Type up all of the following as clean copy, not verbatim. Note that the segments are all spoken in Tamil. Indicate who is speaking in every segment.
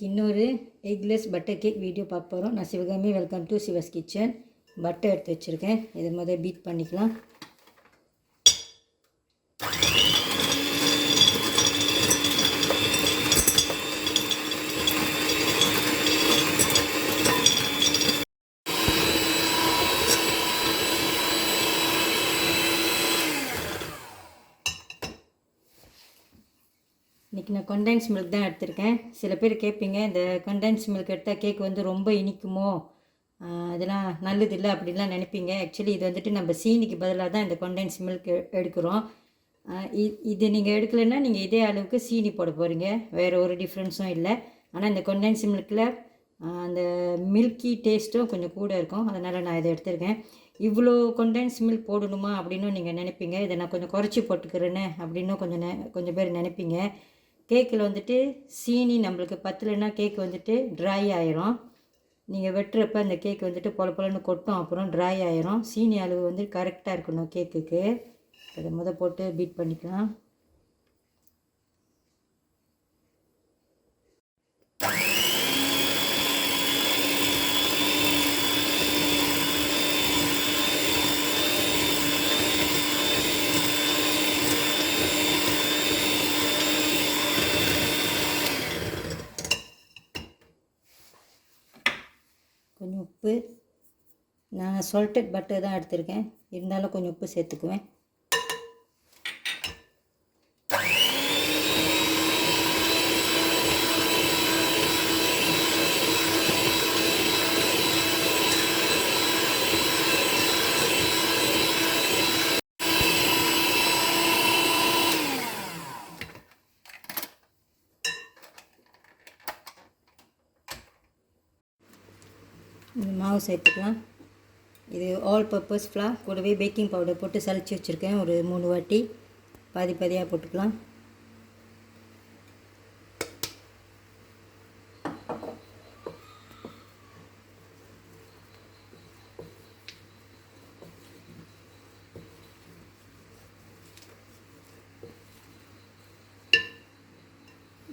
Speaker 1: இன்னொரு எக்லெஸ் பட்டர் கேக் வீடியோ பார்க்க போகிறோம். நான் Sivakami, welcome to Siva's kitchen. Butter எடுத்து வச்சுருக்கேன். இதை முதல் பீட் பண்ணிக்கலாம். இன்றைக்கி நான் கண்டென்ஸ் மில்க் தான் எடுத்திருக்கேன். சில பேர் கேட்பீங்க, இந்த கண்டென்ஸ் மில்க் எடுத்தால் கேக் வந்து ரொம்ப இனிக்குமோ, அதெல்லாம் நல்லது இல்லை அப்படின்லாம் நினைப்பீங்க. ஆக்சுவலி இது வந்துட்டு நம்ம சீனிக்கு பதிலாக தான் இந்த கண்டென்ஸ் மில்க் எடுக்கிறோம். இது நீங்கள் எடுக்கலைன்னா நீங்கள் இதே அளவுக்கு சீனி போட போகிறீங்க, வேறு ஒரு டிஃப்ரென்ஸும் இல்லை. ஆனால் இந்த கண்டென்ஸ் மில்கில் அந்த மில்கி டேஸ்ட்டும் கொஞ்சம் கூட இருக்கும். அதனால் நான் இதை எடுத்திருக்கேன். இவ்வளோ கண்டென்ஸ் மில்க் போடணுமா அப்படின்னு நீங்கள் நினைப்பீங்க. இதை நான் கொஞ்சம் குறைச்சி போட்டுக்கிறேன்னு அப்படின்னும் கொஞ்சம் பேர் நினைப்பீங்க. கேக்கில் வந்துட்டு சீனி நம்மளுக்கு பத்தலைன்னா கேக் வந்துட்டு ட்ரை ஆயிரும். நீங்கள் வெட்டுறப்ப அந்த கேக் வந்துட்டு பொலன்னு கொட்டும், அப்புறம் ட்ரை ஆயிரும். சீனி அளவு வந்து கரெக்டாக இருக்கணும் கேக்குக்கு. அதை போட்டு பீட் பண்ணிக்கலாம். கொஞ்சம் உப்பு, நான் சால்டட் பட்டர் தான் எடுத்திருக்கேன், இருந்தாலும் கொஞ்சம் உப்பு சேர்த்துக்குவேன். இந்த மாவு சேர்த்துக்கலாம். இது ஆல் பர்பஸ் ஃப்ளார், கூடவே பேக்கிங் பவுடர் போட்டு சளிச்சு வச்சுருக்கேன். ஒரு 3 வாட்டி பாதியாக போட்டுக்கலாம்.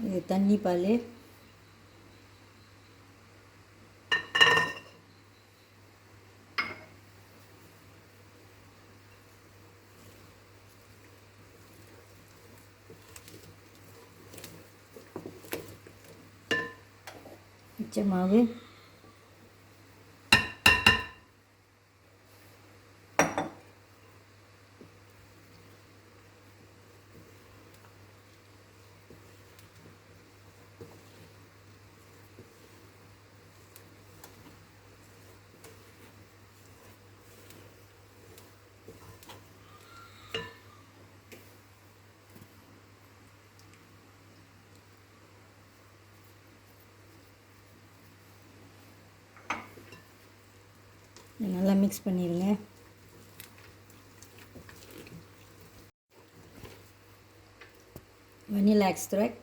Speaker 1: இது தண்ணி பால், மிச்ச மாவு, நல்லா மிக்ஸ் பண்ணிடுங்க. வனிலா எக்ஸ்ட்ராக்ட்,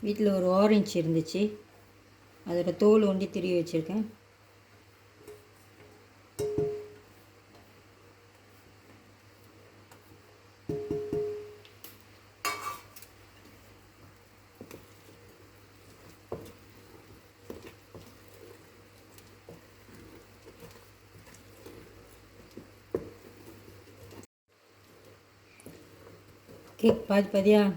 Speaker 1: வீட்டில் ஒரு ஆரஞ்சு இருந்துச்சு, அதோட தோல் ஒண்டி திருவி வச்சுருக்கேன். கேக் பாதியாக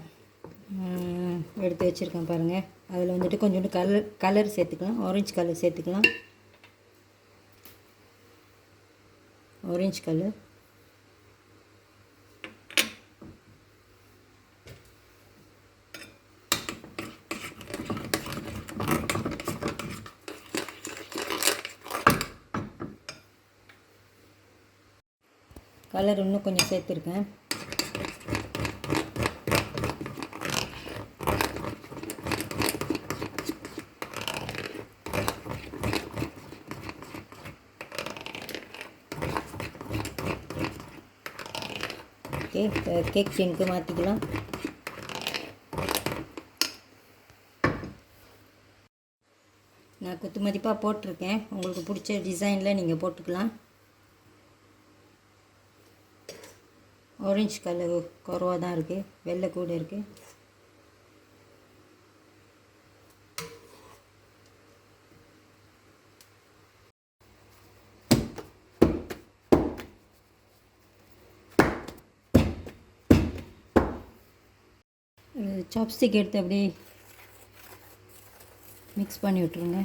Speaker 1: எடுத்து வச்சுருக்கேன் பாருங்கள். அதில் வந்துட்டு கொஞ்சோண்டு கலர் சேர்த்துக்கலாம். ஆரஞ்சு கலர் சேர்த்துக்கலாம். ஆரஞ்சு கலர், கலர் இன்னும் கொஞ்சம் சேர்த்துருக்கேன். ஓகே, கேக் டின்னுக்கு மாற்றிக்கலாம். நான் குத்து மதிப்பாக போட்டிருக்கேன். உங்களுக்கு பிடிச்ச டிசைனில் நீங்கள் போட்டுக்கலாம். ஆரஞ்சு கலர் குறவாக தான் இருக்குது, வெள்ளை கூட இருக்குது. சாப்ஸ்டிக் எடுத்து அப்படியே மிக்ஸ் பண்ணி விட்ருங்க.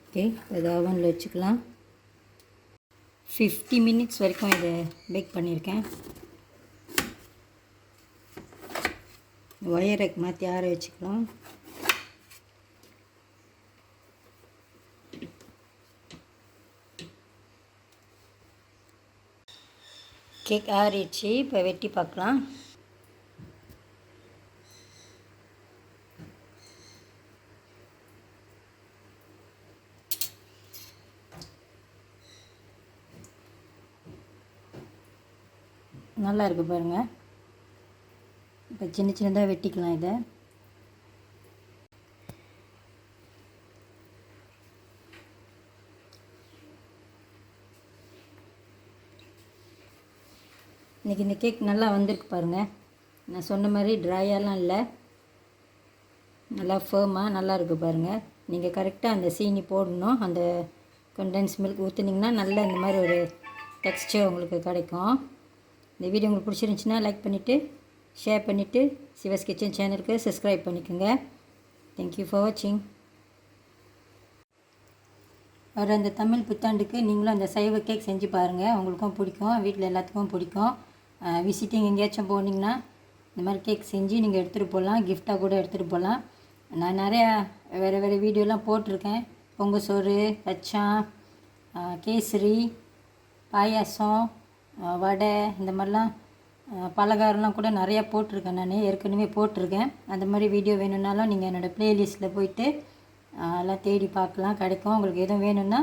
Speaker 1: ஓகே, இதை ஓவனில் வச்சுக்கலாம். 50 மினிட்ஸ் வரைக்கும் இதை பேக் பண்ணியிருக்கேன். ஒயரை மாற்றி ஆற வச்சுக்கலாம். கேக் ஆறிடுச்சு. இப்போ வெட்டி பார்க்கலாம். நல்லா இருக்குது பாருங்கள். இப்போ சின்ன சின்னதாக வெட்டிக்கலாம் இதை. இன்றைக்கி இந்த கேக் நல்லா வந்திருக்கு பாருங்கள். நான் சொன்ன மாதிரி ட்ரையாலாம் இல்லை, நல்லா ஃபேமாக நல்லா இருக்குது பாருங்கள். நீங்கள் கரெக்டாக அந்த சீனி போடணும். அந்த கண்டென்ஸ் மில்க் ஊற்றுனீங்கன்னா நல்லா இந்த மாதிரி ஒரு டெக்ஸ்சர் உங்களுக்கு கிடைக்கும். இந்த வீடியோ உங்களுக்கு பிடிச்சிருந்துச்சின்னா லைக் பண்ணிவிட்டு ஷேர் பண்ணிவிட்டு சிவாஸ் கிச்சன் சேனலுக்கு சப்ஸ்கிரைப் பண்ணிக்கோங்க. தேங்க்யூ ஃபார் வாட்சிங். வர அந்த தமிழ் புத்தாண்டுக்கு நீங்களும் அந்த சைவ கேக் செஞ்சு பாருங்கள். உங்களுக்கும் பிடிக்கும், வீட்டில் எல்லாத்துக்கும் பிடிக்கும். விசிட்டிங் எங்கேயாச்சும் போனீங்கன்னா இந்த மாதிரி கேக் செஞ்சு நீங்கள் எடுத்துகிட்டு போகலாம், கிஃப்டாக கூட எடுத்துகிட்டு போகலாம். நான் நிறையா வேறு வீடியோலாம் போட்டிருக்கேன். பொங்கல் சோறு, கச்சான், கேசரி, பாயாசம், வடை, இந்த மாதிரிலாம் பலகாரம்லாம் கூட நிறையா போட்டிருக்கேன். நான் ஏற்கனவே போட்டிருக்கேன். அந்த மாதிரி வீடியோ வேணும்னாலும் நீங்கள் என்னோடய ப்ளேலிஸ்ட்டில் போய்ட்டு எல்லாம் தேடி பார்க்கலாம், கிடைக்கும். உங்களுக்கு எதுவும் வேணும்னா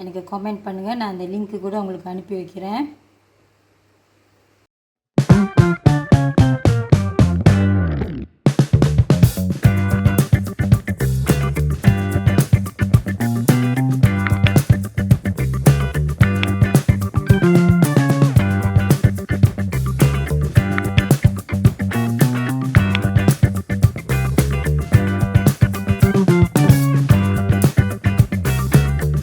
Speaker 1: எனக்கு கமெண்ட் பண்ணுங்கள். நான் அந்த லிங்க்கு கூட உங்களுக்கு அனுப்பி வைக்கிறேன்.